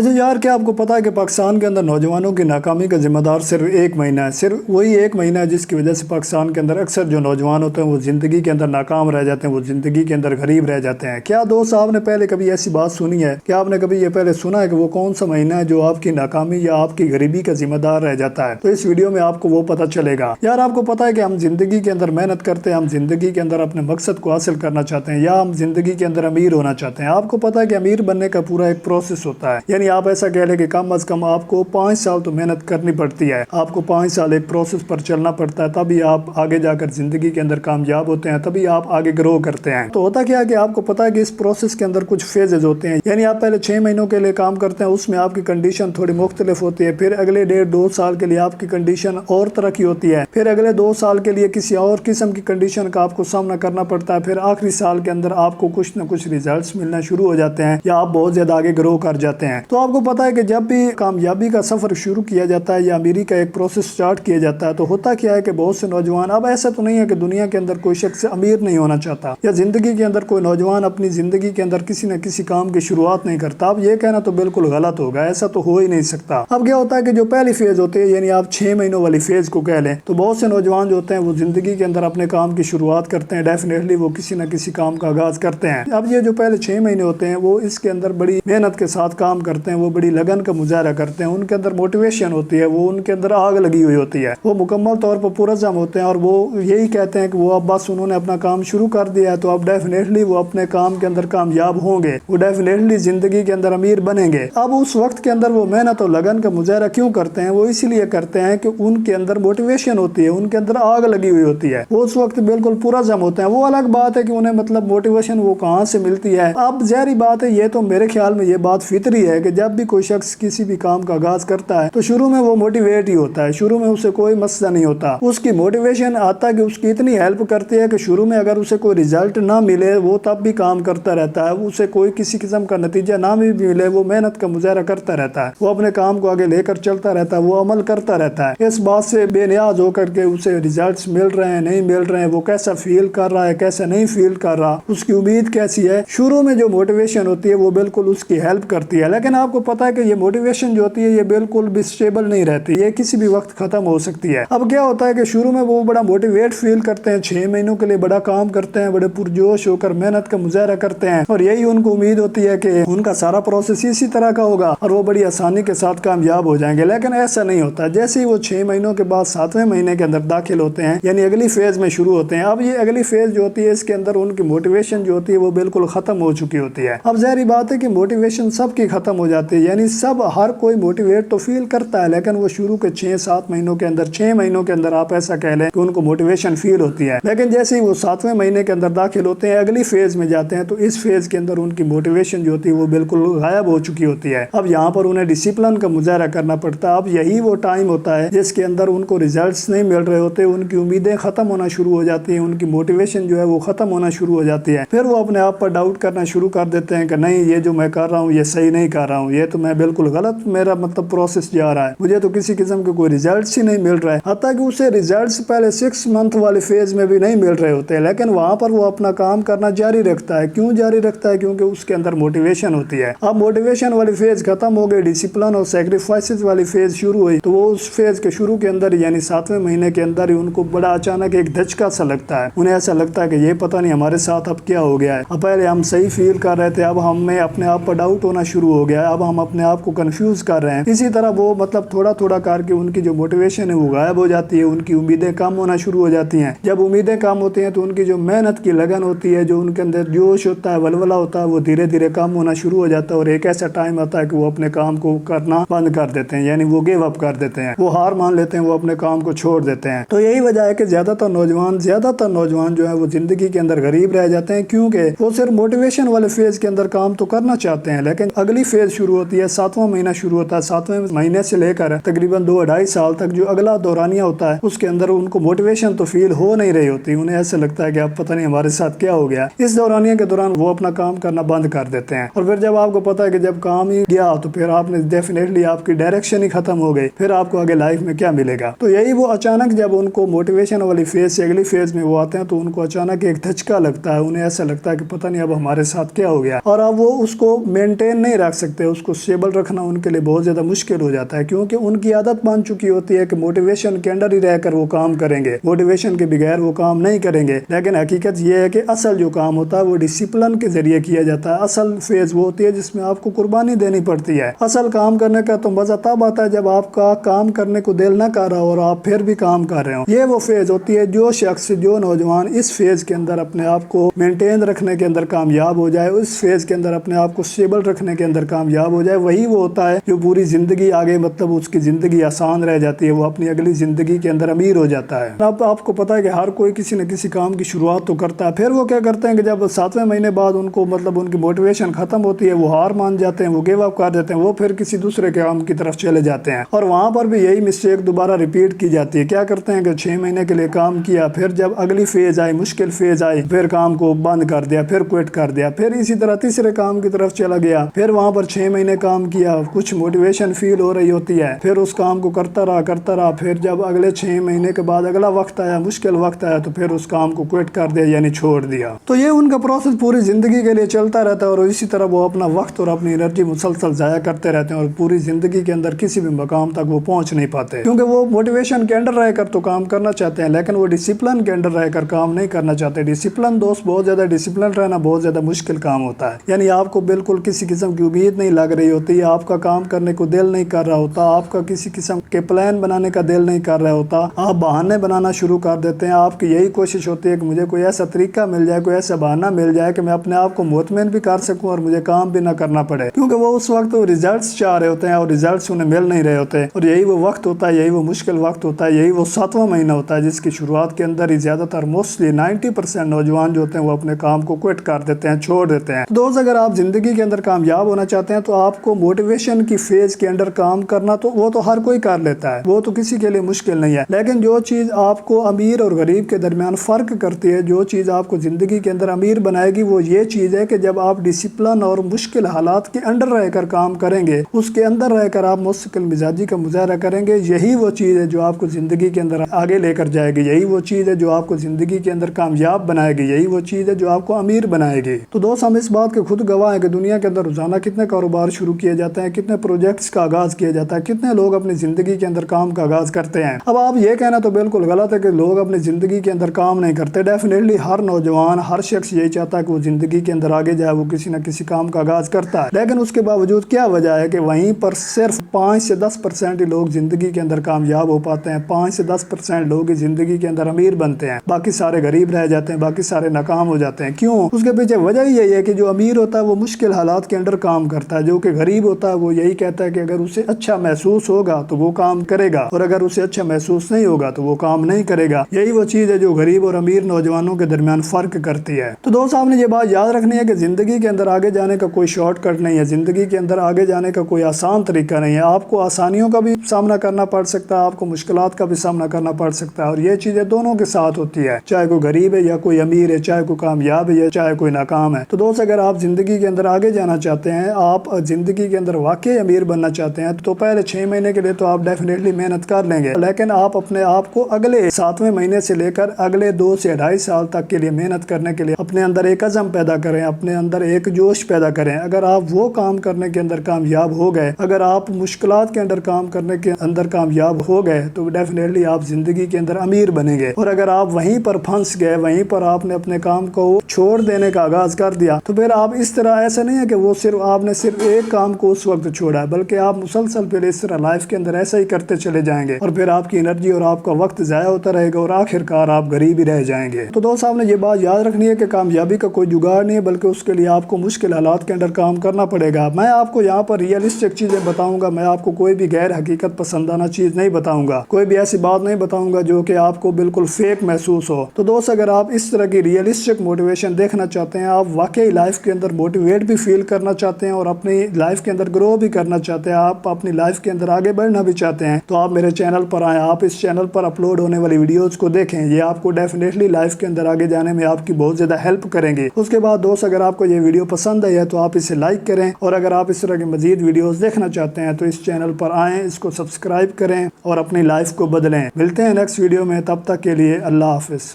اچھا یار، کیا آپ کو پتا ہے کہ پاکستان کے اندر نوجوانوں کی ناکامی کا ذمہ دار صرف ایک مہینہ ہے، صرف وہی ایک مہینہ ہے جس کی وجہ سے پاکستان کے اندر اکثر جو نوجوان ہوتے ہیں وہ زندگی کے اندر ناکام رہ جاتے ہیں، وہ زندگی کے اندر غریب رہ جاتے ہیں۔ کیا دوست آپ نے پہلے کبھی ایسی بات سنی ہے؟ کیا آپ نے کبھی یہ پہلے سنا ہے کہ وہ کون سا مہینہ ہے جو آپ کی ناکامی یا آپ کی غریبی کا ذمہ دار رہ جاتا ہے؟ تو اس ویڈیو میں آپ کو وہ پتہ چلے گا۔ یار آپ کو پتا ہے کہ ہم زندگی کے اندر محنت کرتے ہیں، ہم زندگی کے اندر اپنے مقصد کو حاصل کرنا چاہتے ہیں، یا ہم زندگی کے اندر امیر ہونا چاہتے ہیں۔ آپ کو پتا ہے کہ امیر بننے کا پورا ایک پروسیس ہوتا ہے، یعنی آپ ایسا کہہ لیں کہ کم از کم آپ کو 5 سال تو محنت کرنی پڑتی ہے، آپ کو 5 سال ایک پروسیس پر چلنا پڑتا ہے، تبھی آپ آگے جا کر زندگی کے اندر کامیاب ہوتے ہیں، تبھی آپ آگے گرو کرتے ہیں۔ تو ہوتا کیا ہے کہ آپ کو پتا ہے کہ اس پروسیس کے اندر کچھ فیزز ہوتے ہیں، یعنی آپ پہلے 6 مہینوں کے لیے کام کرتے ہیں، اس میں آپ کی کنڈیشن تھوڑی مختلف ہوتی ہے، پھر اگلے 1.5-2 سال کے لیے آپ کی کنڈیشن اور طرح کی ہوتی ہے، پھر اگلے 2 سال کے لیے کسی اور قسم کی کنڈیشن کا آپ کو سامنا کرنا پڑتا ہے، پھر آخری سال کے اندر آپ کو کچھ نہ کچھ ریزلٹس ملنا شروع ہو جاتے ہیں، یا آپ بہت زیادہ آگے گرو کر جاتے ہیں۔ تو آپ کو پتا ہے کہ جب بھی کامیابی کا سفر شروع کیا جاتا ہے یا امیری کا ایک پروسیس سٹارٹ کیا جاتا ہے، تو ہوتا کیا ہے کہ بہت سے نوجوان، اب ایسا تو نہیں ہے کہ دنیا کے اندر کوئی شخص امیر نہیں ہونا چاہتا، یا زندگی کے اندر کوئی نوجوان اپنی زندگی کے اندر کسی نہ کسی کام کی شروعات نہیں کرتا، اب یہ کہنا تو بالکل غلط ہوگا، ایسا تو ہو ہی نہیں سکتا۔ اب کیا ہوتا ہے کہ جو پہلی فیز ہوتی ہے، یعنی آپ 6 مہینوں والی فیز کو کہہ لیں، تو بہت سے نوجوان جو ہوتے ہیں وہ زندگی کے اندر اپنے کام کی شروعات کرتے ہیں، ڈیفینیٹلی وہ کسی نہ کسی کام کا آغاز کرتے ہیں۔ اب یہ جو پہلے 6 مہینے ہوتے ہیں وہ اس کے اندر بڑی محنت کے ساتھ کام کرتے ہیں، وہ بڑی لگن کا مظاہرہ کرتے ہیں، ان کے اندر موٹیویشن ہوتی ہے، وہ ان کے اندر آگ لگی ہوئی ہوتی ہے، وہ مکمل طور پر پرعزم ہوتے ہیں، اور وہ یہی کہتے ہیں کہ وہ اب بس انہوں نے اپنا کام شروع کر دیا ہے تو اب ڈیفینیٹلی وہ اپنے کام کے اندر کامیاب ہوں گے، وہ ڈیفینیٹلی زندگی کے اندر امیر بنیں گے۔ اب اس وقت کے اندر وہ محنت اور لگن کا مظاہرہ کیوں کرتے ہیں؟ وہ اسی لیے کرتے ہیں کہ ان کے اندر موٹیویشن ہوتی ہے، ان کے اندر آگ لگی ہوئی ہوتی ہے، وہ اس وقت بالکل پرعزم ہوتے ہیں۔ وہ الگ بات ہے کہ انہیں مطلب موٹیویشن وہ کہاں سے ملتی ہے۔ اب ظاہری بات ہے، یہ تو میرے خیال میں یہ بات فطری ہے کہ جب بھی کوئی شخص کسی بھی کام کا آغاز کرتا ہے تو شروع میں وہ موٹیویٹ ہی ہوتا ہے، شروع میں اسے کوئی مسئلہ نہیں ہوتا، اس کی موٹیویشن آتا کہ اس کی اتنی ہیلپ کرتی ہے کہ شروع میں اگر اسے کوئی ریزلٹ نہ ملے وہ تب بھی کام کرتا رہتا ہے، اسے کوئی کسی قسم کا نتیجہ نہ بھی ملے وہ محنت کا مظاہرہ کرتا رہتا ہے، وہ اپنے کام کو آگے لے کر چلتا رہتا ہے، وہ عمل کرتا رہتا ہے، اس بات سے بے نیاز ہو کر کے اسے ریزلٹس مل رہے ہیں نہیں مل رہے ہیں، وہ کیسا فیل کر رہا ہے کیسا نہیں فیل کر رہا، اس کی امید کیسی ہے، شروع میں جو موٹیویشن ہوتی ہے وہ بالکل اس کی ہیلپ کرتی ہے۔ لیکن آپ کو پتا ہے کہ یہ موٹیویشن جو ہوتی ہے یہ بالکل بھی اسٹیبل نہیں رہتی، یہ کسی بھی وقت ختم ہو سکتی ہے۔ اب کیا ہوتا ہے کہ شروع میں وہ بڑا موٹیویٹ فیل کرتے ہیں، 6 مہینوں کے لیے بڑا کام کرتے ہیں، بڑے پرجوش ہو کر محنت کا مظاہرہ کرتے ہیں، اور یہی ان کو امید ہوتی ہے کہ ان کا سارا پروسیس اسی طرح کا ہوگا اور وہ بڑی آسانی کے ساتھ کامیاب ہو جائیں گے۔ لیکن ایسا نہیں ہوتا، جیسے ہی وہ 6 مہینوں کے بعد 7ویں مہینے کے اندر داخل ہوتے ہیں، یعنی اگلی فیز میں شروع ہوتے ہیں، اب یہ اگلی فیز جو ہوتی ہے اس کے اندر ان کی موٹیویشن جو ہوتی ہے وہ بالکل ختم ہو چکی ہوتی ہے۔ اب ظاہری بات ہے کہ موٹیویشن سب کی ختم ہو جاتی ہے، یعنی سب ہر کوئی موٹیویٹ تو فیل کرتا ہے، لیکن وہ شروع کے 6-7 مہینوں کے اندر 6 مہینوں کے اندر آپ ایسا کہہ لیں کہ ان کو موٹیویشن فیل ہوتی ہے، لیکن جیسے ہی وہ 7ویں مہینے کے اندر داخل ہوتے ہیں اگلی فیز میں جاتے ہیں تو اس فیز کے اندر ان کی موٹیویشن جو ہوتی ہے وہ بالکل غائب ہو چکی ہوتی ہے۔ اب یہاں پر انہیں ڈسپلن کا مظاہرہ کرنا پڑتا ہے، اب یہی وہ ٹائم ہوتا ہے جس کے اندر ان کو ریزلٹس نہیں مل رہے ہوتے، ان کی امیدیں ختم ہونا شروع ہو جاتی ہیں، ان کی موٹیویشن جو ہے وہ ختم ہونا شروع ہو جاتی ہے، پھر وہ اپنے آپ پر ڈاؤٹ کرنا شروع کر دیتے ہیں کہ نہیں یہ جو میں کر رہا ہوں یہ صحیح نہیں کر رہا ہوں، یہ تو میں بالکل غلط میرا مطلب پروسیس جا رہا ہے، مجھے تو کسی قسم کے کوئی ریزلٹس ہی نہیں مل رہا ہے، حتیٰ کہ اسے ریزلٹس پہلے 6 منتھ والی فیز میں بھی نہیں مل رہے ہوتے، لیکن وہاں پر وہ اپنا کام کرنا جاری رکھتا ہے۔ کیوں جاری رکھتا ہے؟ کیونکہ اس کے اندر موٹیویشن ہوتی ہے۔ اب موٹیویشن والی فیز ختم ہو گئی، ڈسپلن اور سیکریفائسز والی فیز شروع ہوئی، تو وہ اس فیز کے شروع کے اندر یعنی 7ویں مہینے کے اندر ہی ان کو بڑا اچانک ایک دھچکا سا لگتا ہے، انہیں ایسا لگتا ہے کہ یہ پتہ نہیں ہمارے ساتھ اب کیا ہو گیا ہے، اب پہلے ہم صحیح فیل کر رہے تھے، اب ہمیں اپنے آپ پر ڈاؤٹ ہونا شروع ہو گیا ہے، اب ہم اپنے آپ کو کنفیوز کر رہے ہیں۔ اسی طرح وہ مطلب تھوڑا تھوڑا کر کے ان کی جو موٹیویشن ہے وہ غائب ہو جاتی ہے، ان کی امیدیں کم ہونا شروع ہو جاتی ہیں۔ جب امیدیں کم ہوتی ہیں تو ان کی جو محنت کی لگن ہوتی ہے، جو ان کے اندر جوش ہوتا ہے، ولولہ ہوتا ہے، وہ دھیرے دھیرے کم ہونا شروع ہو جاتا ہے، اور ایک ایسا ٹائم آتا ہے کہ وہ اپنے کام کو کرنا بند کر دیتے ہیں، یعنی وہ گیو اپ کر دیتے ہیں، وہ ہار مان لیتے ہیں، وہ اپنے کام کو چھوڑ دیتے ہیں۔ تو یہی وجہ ہے کہ زیادہ تر نوجوان جو ہے وہ زندگی کے اندر غریب رہ جاتے ہیں، کیونکہ وہ صرف موٹیویشن والے فیز کے اندر کام تو کرنا چاہتے ہیں، لیکن اگلی فیز شروع ہوتی ہے، 7واں مہینہ شروع ہوتا ہے، 7ویں مہینے سے لے کر تقریباً 2-2.5 سال تک جو اگلا دورانیہ ہوتا ہے اس کے اندر ان کو موٹیویشن تو فیل ہو نہیں رہی ہوتی، انہیں ایسا لگتا ہے کہ اب پتہ نہیں ہمارے ساتھ کیا ہو گیا۔ اس دورانیہ کے دوران وہ اپنا کام کرنا بند کر دیتے ہیں، اور پھر جب آپ کو پتا ہے کہ جب کام ہی گیا تو پھر آپ نے ڈیفینیٹلی آپ کی ڈائریکشن ہی ختم ہو گئی، پھر آپ کو آگے لائف میں کیا ملے گا۔ تو یہی وہ اچانک جب ان کو موٹیویشن والی فیز سے اگلی فیز میں وہ آتے ہیں تو ان کو اچانک ایک دھچکا لگتا ہے، انہیں ایسا لگتا ہے کہ پتہ نہیں اب ہمارے ساتھ کیا ہو گیا، اور اب وہ اس کو مینٹین نہیں رکھ سکتے، اس کو اسٹیبل رکھنا ان کے لیے بہت زیادہ مشکل ہو جاتا ہے، کیونکہ ان کی عادت بن چکی ہوتی ہے کہ موٹیویشن کے انڈر ہی رہ کر وہ کام کریں گے، موٹیویشن کے بغیر وہ کام نہیں کریں گے۔ لیکن حقیقت یہ ہے کہ اصل جو کام ہوتا ہے وہ ڈسپلن کے ذریعے کیا جاتا ہے۔ اصل فیز وہ ہوتی ہے جس میں آپ کو قربانی دینی پڑتی ہے۔ اصل کام کرنے کا تو مزہ تب آتا ہے جب آپ کا کام کرنے کو دل نہ کر رہا اور آپ پھر بھی کام کر رہے ہو۔ یہ وہ فیز ہوتی ہے جو شخص، جو نوجوان اس فیز کے اندر اپنے آپ کو مینٹین رکھنے کے اندر کامیاب ہو جائے، اس فیز کے اندر اپنے آپ کو اسٹیبل رکھنے کے اندر کامیاب ہو جائے، وہی وہ ہوتا ہے جو پوری زندگی آگے مطلب اس کی زندگی آسان رہ جاتی ہے، وہ اپنی اگلی زندگی کے اندر امیر ہو جاتا ہے۔ اب آپ کو پتا ہے کہ ہر کوئی کسی نہ کسی کام کی شروعات تو کرتا ہے، پھر وہ کیا کرتے ہیں کہ جب 7ویں مہینے بعد ان کو مطلب ان کی موٹیویشن ختم ہوتی ہے، وہ ہار مان جاتے ہیں، وہ گیو اپ کر دیتے ہیں، وہ پھر کسی دوسرے کام کی طرف چلے جاتے ہیں، اور وہاں پر بھی یہی مسٹیک دوبارہ ریپیٹ کی جاتی ہے۔ کیا کرتے ہیں کہ 6 مہینے کے لیے کام کیا، پھر جب اگلی فیز آئی، مشکل فیز آئی، پھر کام کو بند کر دیا، پھر کوئٹ کر دیا، پھر اسی طرح تیسرے کام کی طرف چلا گیا، پھر وہاں پر 6 مہینے کام کیا، کچھ موٹیویشن فیل ہو رہی ہوتی ہے، پھر اس کام کو کرتا رہا، پھر جب اگلے 6 مہینے کے بعد اگلا وقت آیا، مشکل وقت آیا، تو پھر اس کام کو کوئٹ کر دیا، یعنی چھوڑ دیا۔ تو یہ ان کا پروسیس پوری زندگی کے لیے چلتا رہتا ہے، اور اسی طرح وہ اپنا وقت اور اپنی انرجی مسلسل ضائع کرتے رہتے ہیں، اور پوری زندگی کے اندر کسی بھی مقام تک وہ پہنچ نہیں پاتے، کیونکہ وہ موٹیویشن کے انڈر رہ کر تو کام کرنا چاہتے ہیں، لیکن وہ ڈسپلن کے انڈر رہ کر کام نہیں کرنا چاہتے۔ ڈسپلن دوست، بہت زیادہ ڈسپلن رہنا بہت زیادہ مشکل کام ہوتا ہے، یعنی آپ کو بالکل کسی قسم کی امید نہیں لگ رہی ہوتی، آپ کا کام کرنے کو دل نہیں کر رہا ہوتا، آپ کا کسی قسم کے پلان بنانے کا دل نہیں کر رہا ہوتا، آپ بہانے بنانا شروع کر دیتے ہیں، آپ کی یہی کوشش ہوتی ہے کہ مجھے کوئی ایسا طریقہ مل جائے، کوئی ایسا بہانہ مل جائے کہ میں اپنے آپ کو مطمئن بھی کر سکوں اور مجھے کام بھی نہ کرنا پڑے، کیونکہ وہ اس وقت ریزلٹس چاہ رہے ہوتے ہیں اور ریزلٹس انہیں مل نہیں رہے ہوتے، اور یہی وہ وقت ہوتا ہے، یہی وہ مشکل وقت ہوتا ہے، یہی وہ 7واں مہینہ ہوتا ہے جس کی شروعات کے اندر ہی زیادہ تر موسٹلی 90% نوجوان جو ہوتے ہیں وہ اپنے کام کو کوئٹ کر دیتے ہیں، چھوڑ دیتے ہیں۔ دوست، اگر آپ زندگی کے اندر کامیاب ہونا چاہتے ہیں تو آپ کو موٹیویشن کی فیز کے اندر کام کرنا تو وہ تو ہر کوئی کر لیتا ہے، وہ تو کسی کے لیے مشکل نہیں ہے، لیکن جو چیز آپ کو امیر اور غریب کے درمیان فرق کرتی ہے، جو چیز آپ کو زندگی کے اندر امیر بنائے گی، وہ یہ چیز ہے کہ جب آپ ڈسپلن اور مشکل حالات کے اندر رہ کر کام کریں گے، اس کے اندر رہ کر آپ مستقل مزاجی کا مظاہرہ کریں گے، یہی وہ چیز ہے جو آپ کو زندگی کے اندر آگے لے کر جائے گی، یہی وہ چیز ہے جو آپ کو زندگی کے اندر کامیاب بنائے گی، یہی وہ چیز ہے جو آپ کو امیر بنائے گی۔ تو دوست، ہم اس بات کے خود گواہ ہیں کہ دنیا کے اندر روزانہ کتنے کاروبار شروع کیے جاتے ہیں، کتنے پروجیکٹس کا آغاز کیا جاتا ہے، کتنے لوگ اپنی زندگی کے اندر کام کا آغاز کرتے ہیں۔ اب آپ یہ کہنا تو بالکل غلط ہے کہ لوگ اپنی زندگی کے اندر کام نہیں کرتے، ڈیفینیٹلی ہر نوجوان، ہر شخص یہی چاہتا ہے کہ وہ زندگی کے اندر آگے جائے، وہ کسی نہ کسی کام کا آغاز کرتا ہے، لیکن اس کے باوجود کیا وجہ ہے کہ وہیں پر صرف 5 سے 10% ہی لوگ زندگی کے اندر کامیاب ہو پاتے ہیں، 5 سے 10% لوگ ہی زندگی کے اندر امیر بنتے ہیں، باقی سارے غریب رہ جاتے ہیں، باقی سارے ناکام ہو جاتے ہیں۔ کیوں؟ اس کے پیچھے وجہ یہی ہے کہ جو امیر ہوتا ہے وہ مشکل حالات کے اندر کام کرتا ہے، جو کہ غریب ہوتا ہے وہ یہی کہتا ہے کہ اگر اسے اچھا محسوس ہوگا تو وہ کام کرے گا، اور اگر اسے اچھا محسوس نہیں ہوگا تو وہ کام نہیں کرے گا۔ یہی وہ چیز ہے جو غریب اور امیر نوجوانوں کے درمیان فرق کرتی ہے۔ تو دوست، آپ نے یہ بات یاد رکھنی ہے کہ زندگی کے اندر آگے جانے کا کوئی شارٹ کٹ نہیں ہے، زندگی کے اندر آگے جانے کا کوئی آسان طریقہ نہیں ہے، آپ کو آسانیوں کا بھی سامنا کرنا پڑ سکتا ہے، آپ کو مشکلات کا بھی سامنا کرنا پڑ سکتا ہے، اور یہ چیزیں دونوں کے ساتھ ہوتی ہے، چاہے کوئی غریب ہے یا کوئی امیر ہے، چاہے کوئی کامیاب ہے یا چاہے کوئی ناکام ہے۔ تو دوست، اگر آپ زندگی کے اندر آگے جانا چاہتے ہیں، آپ زندگی کے اندر واقعی امیر بننا چاہتے ہیں، تو پہلے 6 مہینے کے لیے تو آپ ڈیفینیٹلی محنت کر لیں گے، لیکن آپ اپنے آپ کو اگلے 7ویں مہینے سے لے کر اگلے 2 سے 2.5 سال تک کے لیے محنت کرنے کے لیے اپنے اندر ایک عزم پیدا کریں، اپنے اندر ایک جوش پیدا کریں۔ اگر آپ وہ کام کرنے کے اندر کامیاب ہو گئے، اگر آپ مشکلات کے اندر کام کرنے کے اندر کامیاب ہو گئے، تو ڈیفینیٹلی آپ زندگی کے اندر امیر بنیں گے، اور اگر آپ وہیں پر پھنس گئے، وہیں پر آپ نے اپنے کام کو چھوڑ دینے کا آغاز کر دیا، تو پھر آپ اس طرح، ایسا نہیں ہے کہ وہ آپ نے صرف ایک کام کو اس وقت چھوڑا ہے، بلکہ آپ مسلسل پھر اس طرح لائف کے اندر ایسا ہی کرتے چلے جائیں گے، اور پھر آپ کی انرجی اور آپ کا وقت ضائع ہوتا رہے گا، اور آخر کار آپ غریب ہی رہ جائیں گے۔ تو دوست، آپ نے یہ بات یاد رکھنی ہے کہ کامیابی کا کوئی جگاڑ نہیں ہے، بلکہ اس کے لیے آپ کو مشکل حالات کے اندر کام کرنا پڑے گا۔ میں آپ کو یہاں پر ریئلسٹک چیزیں بتاؤں گا، میں آپ کو کوئی بھی غیر حقیقت پسندانہ چیز نہیں بتاؤں گا، کوئی بھی ایسی بات نہیں بتاؤں گا جو کہ آپ کو بالکل فیک محسوس ہو۔ تو دوست، اگر آپ اس طرح کی ریئلسٹک موٹیویشن دیکھنا چاہتے ہیں، آپ واقعی لائف کے اندر موٹیویٹ بھی فیل کرنا چاہتے ہیں اور اپنی لائف کے اندر گرو بھی کرنا چاہتے ہیں، آپ اپنی لائف کے اندر آگے بڑھنا بھی چاہتے ہیں، تو آپ میرے چینل پر آئیں، آپ اس چینل پر اپلوڈ ہونے والی ویڈیوز کو دیکھیں، یہ آپ کو ڈیفینیٹلی لائف کے اندر آگے جانے میں آپ کی بہت زیادہ ہیلپ کریں گے۔ اس کے بعد دوست، اگر آپ کو یہ ویڈیو پسند آئی ہے تو آپ اسے لائک کریں، اور اگر آپ اس طرح کی مزید ویڈیوز دیکھنا چاہتے ہیں تو اس چینل پر آئیں، اس کو سبسکرائب کریں اور اپنی لائف کو بدلیں۔ ملتے ہیں نیکسٹ ویڈیو میں، تب تک کے لیے اللہ حافظ۔